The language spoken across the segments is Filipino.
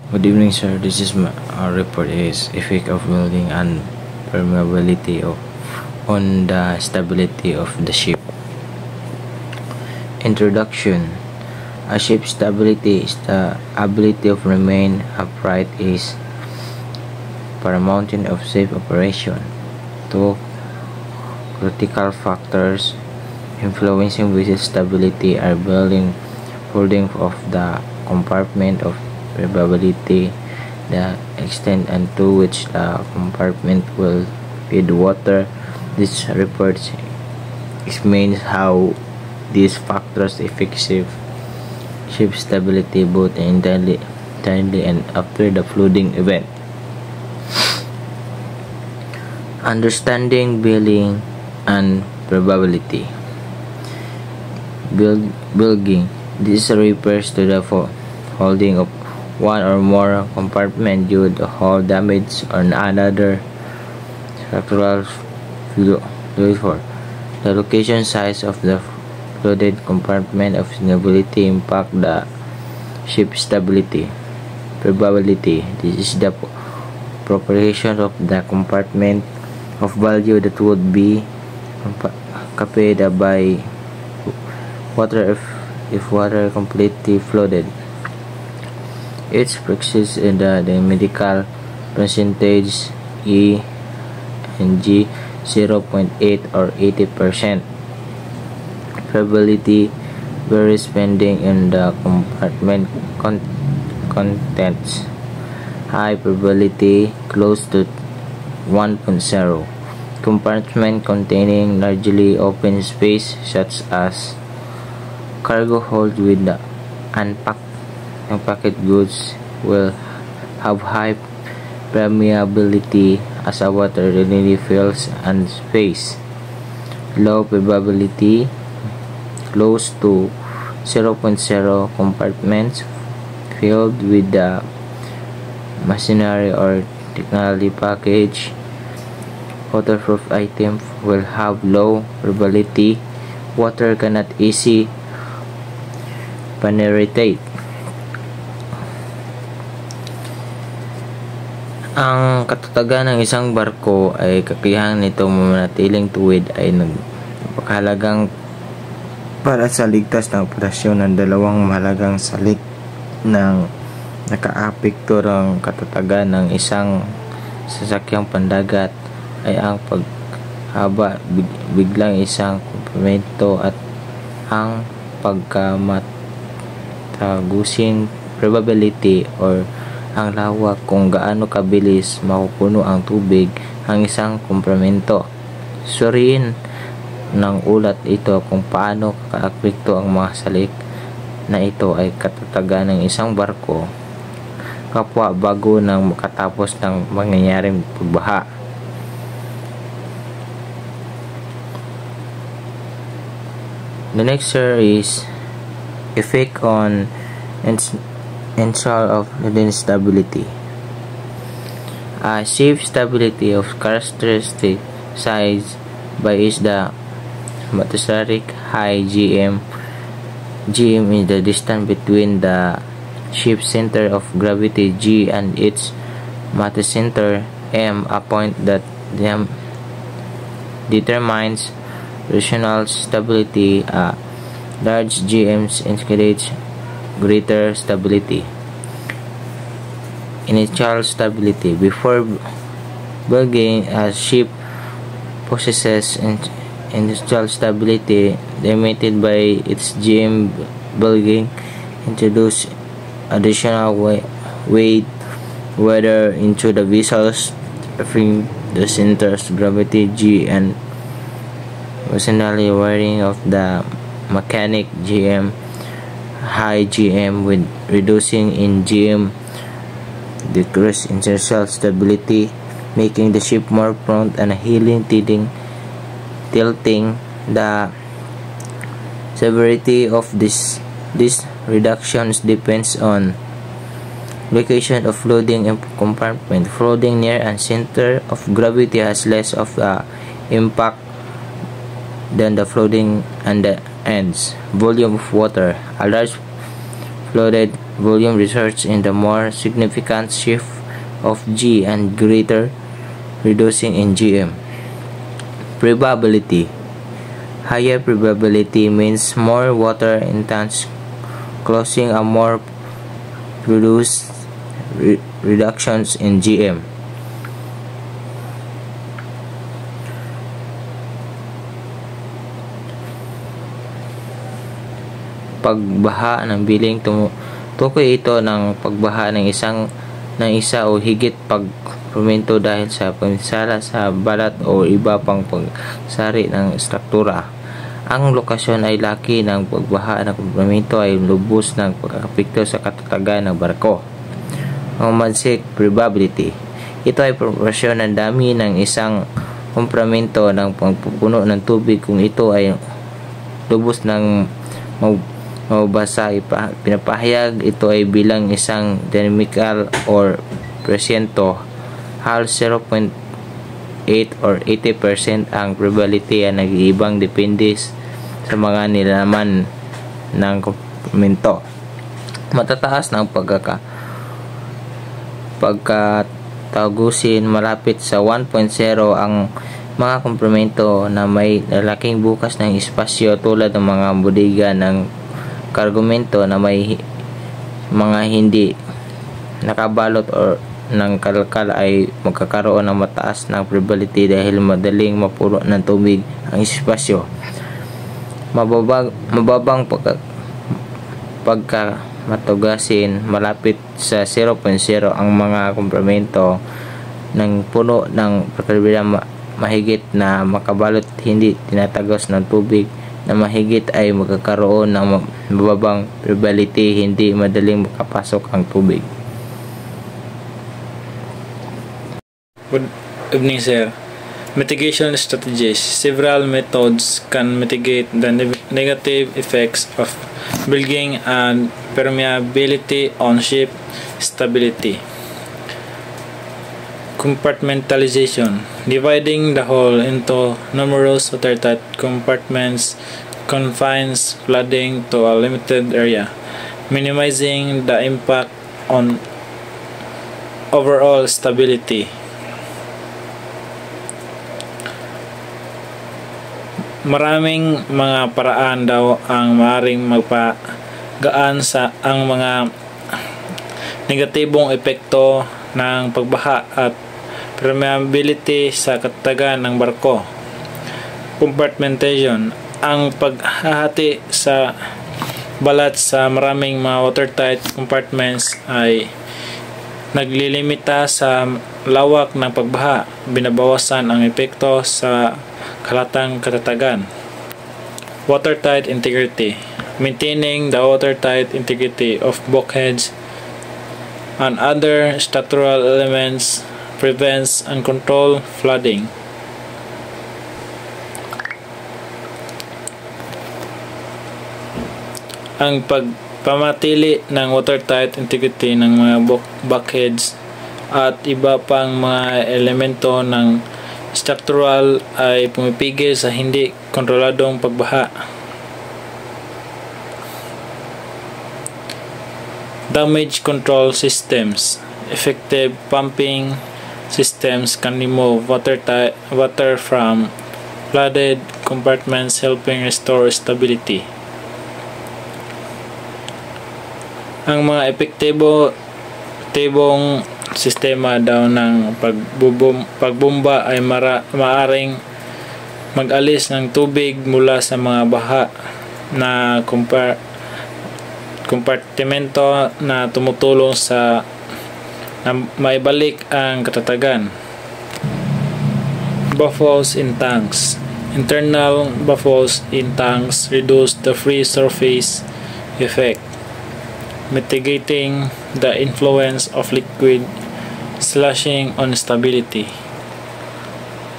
Good evening, sir. This is our report is effect of building and permeability on the stability of the ship. Introduction. A ship's stability is the ability of remain upright is paramount of safe operation. Two critical factors influencing vessel stability are building, folding of the compartment of permeability, the extent and to which the compartment will feed water. This report explains how these factors affect ship stability both entirely and after the flooding event. Understanding building and probability. Building. This refers to the holding of one or more compartment due to hull damage or another structural failure. The location size of the flooded compartment of stability impact the ship stability. Probability. This is the proportion of the compartment of value that would be occupied by water if water completely flooded. Its practice in the medical percentage E and G 0.8 or 80%. Probability varies depending on the compartment contents. High probability close to 1.0. Compartment containing largely open space such as cargo hold with the unpacked goods will have high permeability as a water readily fills and space. Low probability close to 0.0 compartments filled with the machinery or technology package. Waterproof items will have low probability. Water cannot easily penetrate. Ang katatagan ng isang barko ay kakayahan nito manatiling tuwid ay napakahalagang para sa ligtas na operasyon ng dalawang mahalagang salik ng nakaapekto ng katatagan ng isang sasakyang pandagat ay ang paghaba biglang isang komplemento at ang pagkamatagusin probability or ang lawak kung gaano kabilis mapupuno ang tubig ang isang komplemento. Suriin ng ulat ito kung paano kakaapekto ang mga salik na ito ay katatagan ng isang barko kapwa bago nang makatapos ng mangyayaring pagbaha. The next is effect on install of the stability. Ship stability of characteristic size by is the atmospheric high GM. GM is the distance between the ship's center of gravity G and its center M, a point that determines rotational stability. Large GMs indicates greater stability. Initial stability. Before building, a ship possesses initial stability limited by its GM. Building introduce additional weight whether into the vessels affecting the center's gravity G and occasionally wearing of the mechanic GM. High GM with reducing in GM decrease inertial stability, making the ship more prone and tilting. The severity of this reductions depends on location of flooding and compartment. Flooding near and center of gravity has less of the impact than the flooding and the ends. Volume of water. A large flooded volume results in the more significant shift of G and greater reducing in GM. Probability. Higher probability means more water intense causing a more produced reductions in GM. Pagbaha ng biling tukoy ito ng pagbaha ng isa o higit pagpromento dahil sa paminsala sa balat o iba pang pagsari ng struktura. Ang lokasyon ay laki ng pagbaha ng kompromento ay lubos ng pagkakapekto sa katatagan ng barko. Ang mansik probability. Ito ay proporsyon ng dami ng isang kompromento ng pagpupuno ng tubig kung ito ay lubos ng mabasa. Pinapahayag ito ay bilang isang dynamical or presyento. Hal 0.8 or 80% ang probability ay nag-iibang depende sa mga nilalaman ng kompromento. Matataas ng pagkatagusin malapit sa 1.0 ang mga kompromento na may lalaking bukas ng espasyo tulad ng mga bodega ng kargumento na may mga hindi nakabalot o ng kalkal ay magkakaroon ng mataas na probability dahil madaling mapuno ng tubig ang espasyo. Mababang pagkamatugasin malapit sa 0.0 ang mga kompromento ng puno ng probabilidad mahigit na makabalot hindi tinatagos ng tubig na mahigit ay magkakaroon ng mababang probability hindi madaling makapasok ang tubig. Good evening, sir. Mitigation strategies. Several methods can mitigate the negative effects of bilging and permeability on ship stability. Compartmentalization. Dividing the hull into numerous watertight compartments confines flooding to a limited area, minimizing the impact on overall stability. Maraming mga paraan daw ang maaaring magpagaan sa ang mga negatibong epekto ng pagbaha at permeability sa katatagan ng barko. Compartmentation. Ang paghahati sa balat sa maraming mga watertight compartments ay naglilimita sa lawak ng pagbaha, binabawasan ang epekto sa kalatang katatagan. Watertight integrity. Maintaining the watertight integrity of bulkheads and other structural elements prevents uncontrolled flooding. Ang pagpamatili ng watertight integrity ng mga bulkheads at iba pang mga elemento ng structural ay pumipigil sa hindi kontroladong pagbaha. Damage control systems. Effective pumping systems can remove water from flooded compartments, helping restore stability. Ang mga epektibong sistema daw ng pagbomba ay maaring mag-alis ng tubig mula sa mga baha na kompartimento na tumutulong sa na maibalik ang katatagan. Baffles in tanks. Internal baffles in tanks reduce the free surface effect, mitigating the influence of liquid sloshing on stability.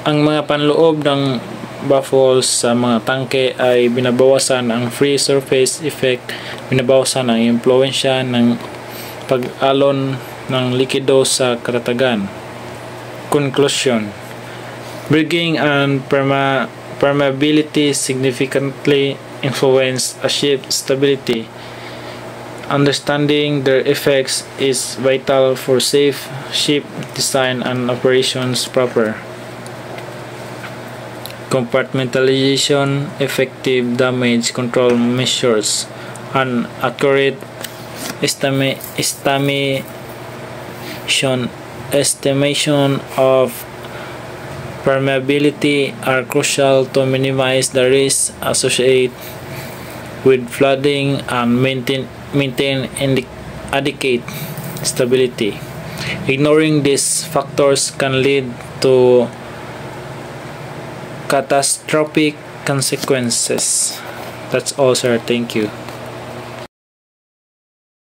Ang mga panloob ng baffles sa mga tangke ay binabawasan ang free surface effect, binabawasan ang impluwensya ng pag-alon ng likido sa katatagan. Conclusion. Brigging and permeability significantly influence a ship's stability. Understanding their effects is vital for safe ship design and operations proper. Compartmentalization, effective damage control measures, and accurate estimation of permeability are crucial to minimize the risks associated with flooding and maintain adequate stability. Ignoring these factors can lead to catastrophic consequences. That's all, sir. Thank you.